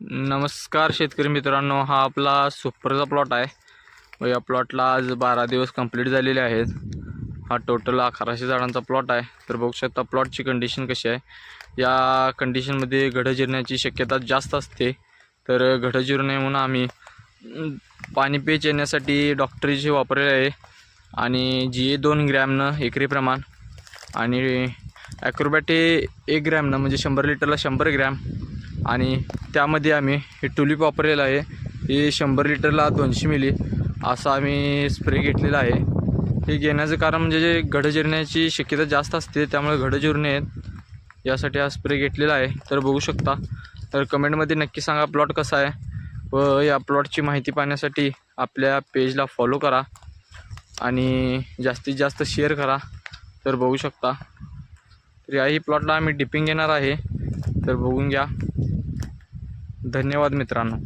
नमस्कार शेतकरी मित्रांनो, हा आपला सुपरचा प्लॉट आहे व या प्लॉटला आज 12 दिवस कंप्लीट झालेले आहेत। हा टोटल 1100 झाडांचा प्लॉट आहे। तर बघू शकता प्लॉटची कंडिशन कशी आहे। या कंडिशनमध्ये घडं जिरण्याची शक्यता जास्त असते। तर घडं जिरू नये म्हणून आम्ही पाणी पेच येण्यासाठी डॉक्टरीचे वापरलेले आहे आणि जी 2 ग्रॅमनं एकरी प्रमाण आणि ॲक्रोबॅट 1 ग्रॅमनं म्हणजे 100 लिटरला 100 ग्रॅम आणि त्यामध्ये आम्ही हे टुलिप वापरलेलं आहे। हे 100 लिटरला 200 मिली असा आम्ही स्प्रे घेतलेला आहे। हे घेण्याचं कारण म्हणजे जे घडं जिरण्याची शक्यता जास्त असते, त्यामुळे घडं जिरू नयेत यासाठी हा स्प्रे घेतलेला आहे। तर बघू शकता। तर कमेंटमध्ये नक्की सांगा प्लॉट कसा आहे व या प्लॉटची माहिती पाहण्यासाठी आपल्या पेजला फॉलो करा आणि जास्तीत जास्त शेअर करा। तर बघू शकता। तर याही प्लॉटला आम्ही डिपिंग घेणार आहे, तर बघून घ्या। धन्यवाद मित्रांनो।